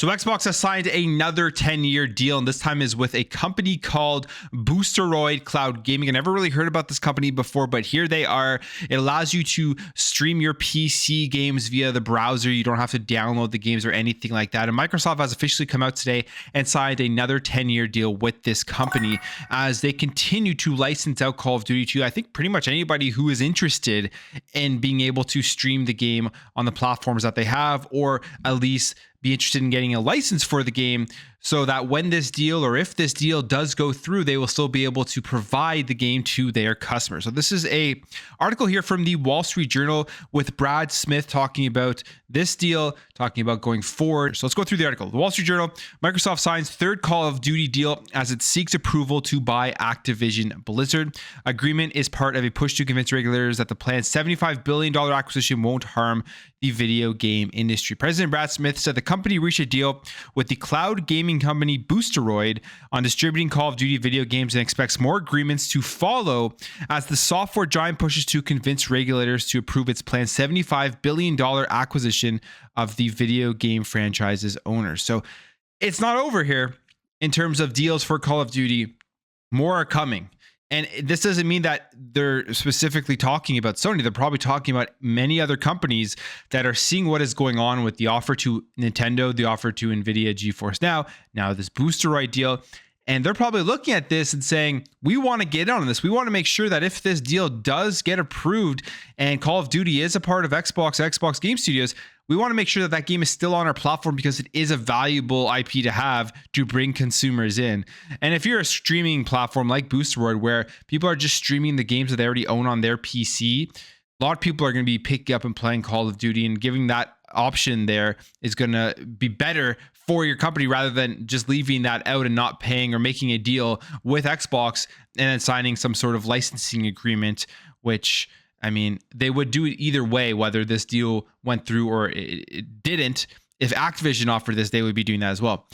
So Xbox has signed another 10-year deal, and this time is with a company called Boosteroid Cloud Gaming. I never really heard about this company before, but here they are. It allows you to stream your PC games via the browser. You don't have to download the games or anything like that. And Microsoft has officially come out today and signed another 10-year deal with this company as they continue to license out Call of Duty to, I think, pretty much anybody who is interested in being able to stream the game on the platforms that they have, or at least be interested in getting a license for the game, so that when this deal, or if this deal does go through, they will still be able to provide the game to their customers. So this is a article here from the Wall Street Journal with Brad Smith talking about this deal, talking about going forward. So let's go through the article. The Wall Street Journal: Microsoft signs third Call of Duty deal as it seeks approval to buy Activision Blizzard. Agreement is part of a push to convince regulators that the planned $75 billion acquisition won't harm the video game industry. President Brad Smith said the company reached a deal with the cloud gaming company Boosteroid on distributing Call of Duty video games and expects more agreements to follow as the software giant pushes to convince regulators to approve its planned $75 billion acquisition of the video game franchise's owners. So it's not over here in terms of deals for Call of Duty. More are coming. And this doesn't mean that they're specifically talking about Sony. They're probably talking about many other companies that are seeing what is going on with the offer to Nintendo, the offer to NVIDIA GeForce now this Boosteroid deal. And they're probably looking at this and saying, we want to get on this. We want to make sure that if this deal does get approved and Call of Duty is a part of Xbox Game Studios, we want to make sure that that game is still on our platform because it is a valuable IP to have to bring consumers in. And if you're a streaming platform like Boosteroid, where people are just streaming the games that they already own on their PC, a lot of people are going to be picking up and playing Call of Duty, and giving that option there is going to be better for your company rather than just leaving that out and not paying or making a deal with Xbox and then signing some sort of licensing agreement, which, I mean, they would do it either way, whether this deal went through or it didn't. If Activision offered this, they would be doing that as well.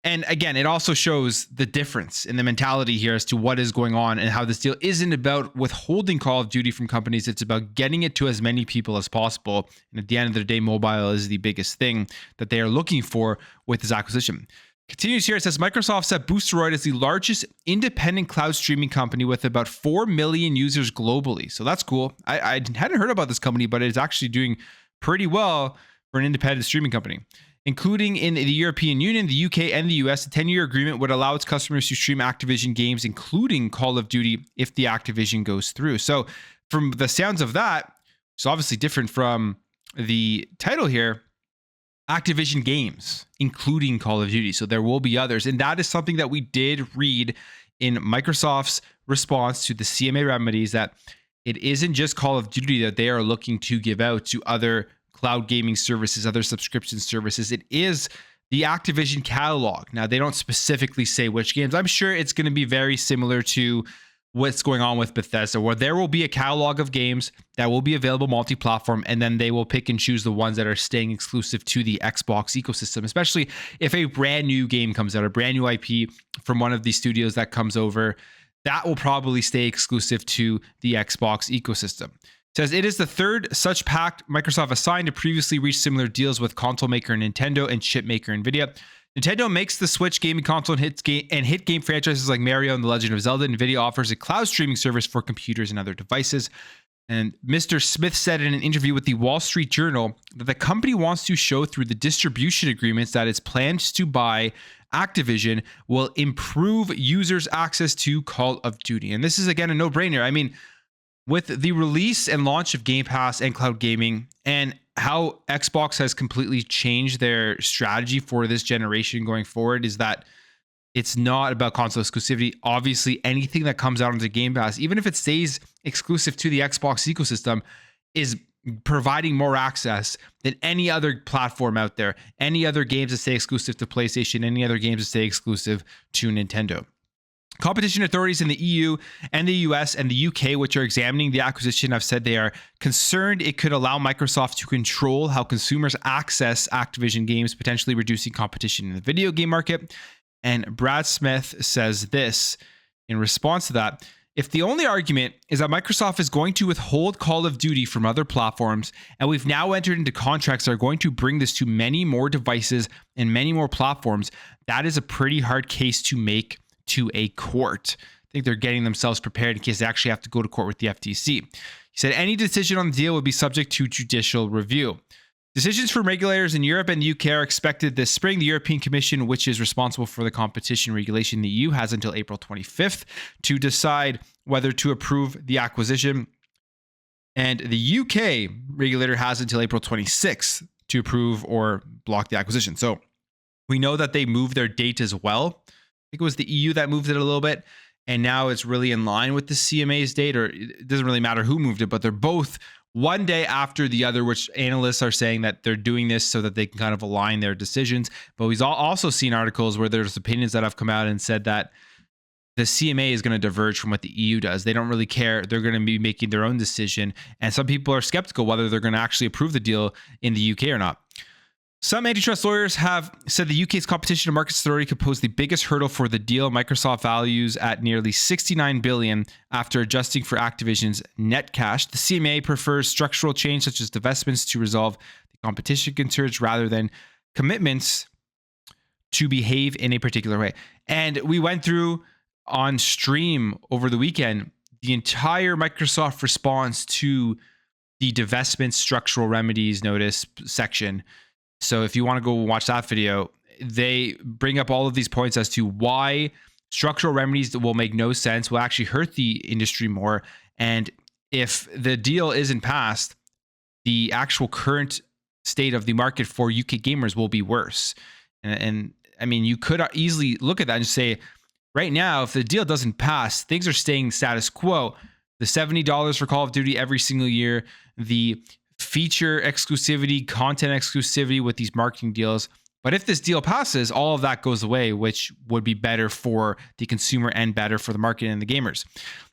And again, it also shows the difference in the mentality here as to what is going on and how this deal isn't about withholding Call of Duty from companies. It's about getting it to as many people as possible. And at the end of the day, mobile is the biggest thing that they are looking for with this acquisition. Continues here, it says Microsoft set Boosteroid as the largest independent cloud streaming company with about 4 million users globally. So that's cool. I hadn't heard about this company, but it's actually doing pretty well for an independent streaming company. Including in the European Union, the UK, and the US, a 10-year agreement would allow its customers to stream Activision games, including Call of Duty, if the Activision goes through. So from the sounds of that, it's obviously different from the title here, Activision games, including Call of Duty. So there will be others. And that is something that we did read in Microsoft's response to the CMA remedies, that it isn't just Call of Duty that they are looking to give out to other cloud gaming services, other subscription services. It is the Activision catalog. Now, they don't specifically say which games. I'm sure it's going to be very similar to what's going on with Bethesda, where there will be a catalog of games that will be available multi-platform, and then they will pick and choose the ones that are staying exclusive to the Xbox ecosystem, especially if a brand new game comes out, a brand new IP from one of these studios that comes over, that will probably stay exclusive to the Xbox ecosystem. It says it is the third such pact Microsoft has signed to previously reach similar deals with console maker Nintendo and chip maker NVIDIA. Nintendo makes the Switch gaming console and hit game franchises like Mario and The Legend of Zelda. NVIDIA offers a cloud streaming service for computers and other devices. And Mr. Smith said in an interview with the Wall Street Journal that the company wants to show through the distribution agreements that its plans to buy Activision will improve users' access to Call of Duty. And this is, again, a no-brainer. I mean, with the release and launch of Game Pass and cloud gaming, and how Xbox has completely changed their strategy for this generation going forward, is that it's not about console exclusivity. Obviously, anything that comes out onto Game Pass, even if it stays exclusive to the Xbox ecosystem, is providing more access than any other platform out there. Any other games that stay exclusive to PlayStation, any other games that stay exclusive to Nintendo. Competition authorities in the EU and the US and the UK, which are examining the acquisition, have said they are concerned it could allow Microsoft to control how consumers access Activision games, potentially reducing competition in the video game market. And Brad Smith says this in response to that: If the only argument is that Microsoft is going to withhold Call of Duty from other platforms, and we've now entered into contracts that are going to bring this to many more devices and many more platforms, that is a pretty hard case to make to a court. I think they're getting themselves prepared in case they actually have to go to court with the FTC. He said any decision on the deal would be subject to judicial review. Decisions from regulators in Europe and the UK are expected this spring. The European Commission, which is responsible for the competition regulation in the EU, has until April 25th to decide whether to approve the acquisition. And the UK regulator has until April 26th to approve or block the acquisition. So we know that they moved their date as well. I think it was the EU that moved it a little bit. And now it's really in line with the CMA's date, or it doesn't really matter who moved it, but they're both one day after the other, which analysts are saying that they're doing this so that they can kind of align their decisions. But we've also seen articles where there's opinions that have come out and said that the CMA is going to diverge from what the EU does. They don't really care. They're going to be making their own decision. And some people are skeptical whether they're going to actually approve the deal in the UK or not. Some antitrust lawyers have said the UK's Competition and Markets Authority could pose the biggest hurdle for the deal. Microsoft values at nearly $69 billion after adjusting for Activision's net cash. The CMA prefers structural change such as divestments to resolve the competition concerns rather than commitments to behave in a particular way. And we went through on stream over the weekend the entire Microsoft response to the divestment structural remedies notice section. So if you want to go watch that video, they bring up all of these points as to why structural remedies that will make no sense, will actually hurt the industry more. And if the deal isn't passed, the actual current state of the market for UK gamers will be worse. And I mean, you could easily look at that and say, right now, if the deal doesn't pass, things are staying status quo. The $70 for Call of Duty every single year, the feature exclusivity, content exclusivity with these marketing deals. But if this deal passes, all of that goes away, which would be better for the consumer and better for the market and the gamers.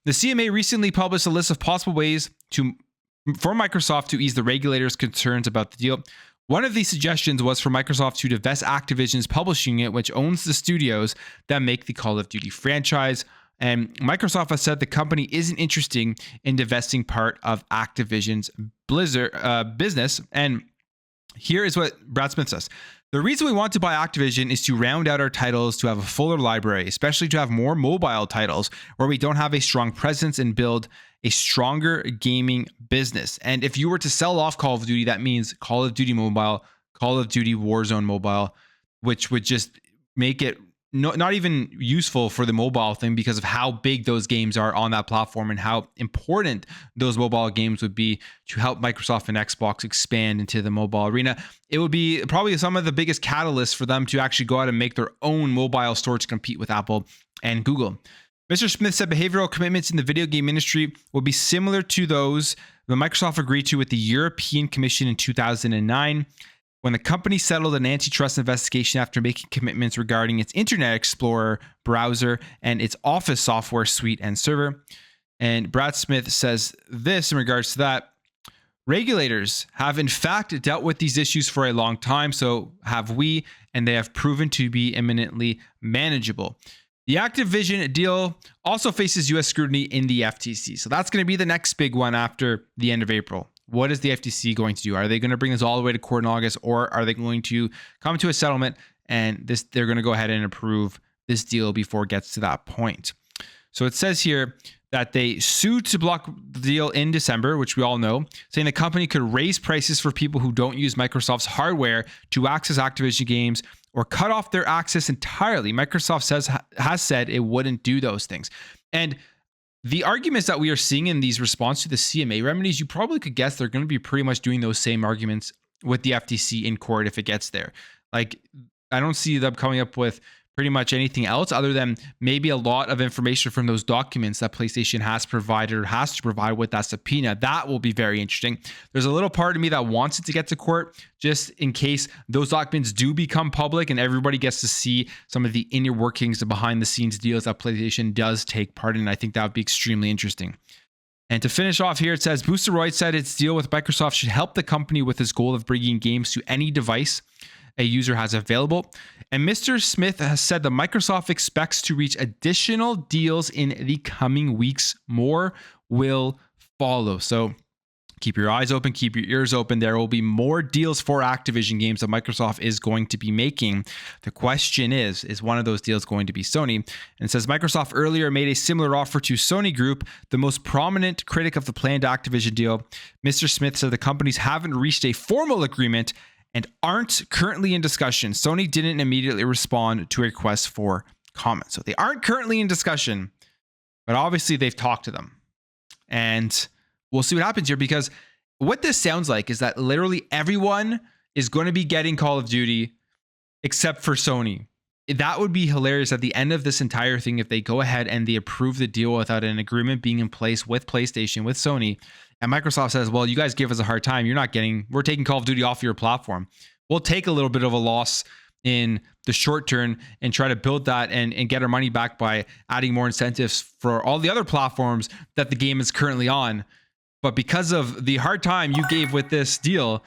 The CMA recently published a list of possible ways for Microsoft to ease the regulators' concerns about the deal. One of these suggestions was for Microsoft to divest Activision's publishing unit, which owns the studios that make the Call of Duty franchise. And Microsoft has said the company isn't interested in divesting part of Activision's Blizzard business. And here is what Brad Smith says. The reason we want to buy Activision is to round out our titles, to have a fuller library, especially to have more mobile titles where we don't have a strong presence and build a stronger gaming business. And if you were to sell off Call of Duty, that means Call of Duty Mobile, Call of Duty Warzone Mobile, which would just make it not even useful for the mobile thing because of how big those games are on that platform and how important those mobile games would be to help Microsoft and Xbox expand into the mobile arena. It would be probably some of the biggest catalysts for them to actually go out and make their own mobile store to compete with Apple and Google. Mr. Smith said behavioral commitments in the video game industry will be similar to those that Microsoft agreed to with the European Commission in 2009. When the company settled an antitrust investigation after making commitments regarding its Internet Explorer browser and its Office software suite and server. And Brad Smith says this in regards to that. Regulators have in fact dealt with these issues for a long time, so have we, and they have proven to be eminently manageable. The Activision deal also faces U.S. scrutiny in the FTC. So that's going to be the next big one after the end of April. What is the FTC going to do? Are they going to bring this all the way to court in August, or are they going to come to a settlement and they're going to go ahead and approve this deal before it gets to that point? So it says here that they sued to block the deal in December, which we all know, saying the company could raise prices for people who don't use Microsoft's hardware to access Activision games or cut off their access entirely. Microsoft has said it wouldn't do those things. And the arguments that we are seeing in these response to the CMA remedies, you probably could guess they're going to be pretty much doing those same arguments with the FTC in court if it gets there. Like, I don't see them coming up with pretty much anything else other than maybe a lot of information from those documents that PlayStation has provided or has to provide with that subpoena. That will be very interesting. There's a little part of me that wants it to get to court just in case those documents do become public and everybody gets to see some of the inner workings, the behind the scenes deals that PlayStation does take part in. I think that would be extremely interesting. And to finish off here, it says Boosteroid said its deal with Microsoft should help the company with its goal of bringing games to any device. a user has available. And Mr. Smith has said that Microsoft expects to reach additional deals in the coming weeks. More will follow. So keep your eyes open, keep your ears open. There will be more deals for Activision games that Microsoft is going to be making. The question is one of those deals going to be Sony? And it says Microsoft earlier made a similar offer to Sony Group, the most prominent critic of the planned Activision deal. Mr. Smith said the companies haven't reached a formal agreement and aren't currently in discussion. Sony didn't immediately respond to a request for comment. So they aren't currently in discussion, but obviously they've talked to them. And we'll see what happens here, because what this sounds like is that literally everyone is going to be getting Call of Duty except for Sony. That would be hilarious at the end of this entire thing if they go ahead and they approve the deal without an agreement being in place with PlayStation, with Sony, and Microsoft says, well, you guys give us a hard time. We're taking Call of Duty off your platform. We'll take a little bit of a loss in the short term and try to build that and get our money back by adding more incentives for all the other platforms that the game is currently on. But because of the hard time you gave with this deal,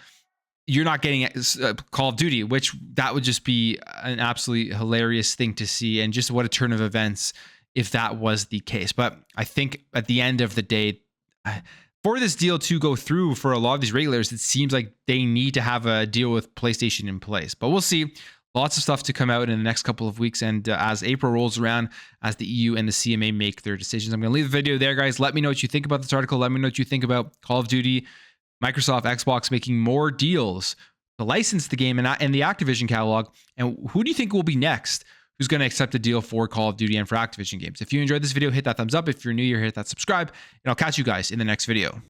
you're not getting Call of Duty, which that would just be an absolutely hilarious thing to see. And just what a turn of events if that was the case. But I think at the end of the day, for this deal to go through for a lot of these regulators, it seems like they need to have a deal with PlayStation in place. But we'll see. Lots of stuff to come out in the next couple of weeks. And as April rolls around, as the EU and the CMA make their decisions, I'm going to leave the video there, guys. Let me know what you think about this article. Let me know what you think about Call of Duty, Microsoft, Xbox making more deals to license the game and the Activision catalog. And who do you think will be next? Who's going to accept a deal for Call of Duty and for Activision games? If you enjoyed this video, hit that thumbs up. If you're new here, hit that subscribe. And I'll catch you guys in the next video.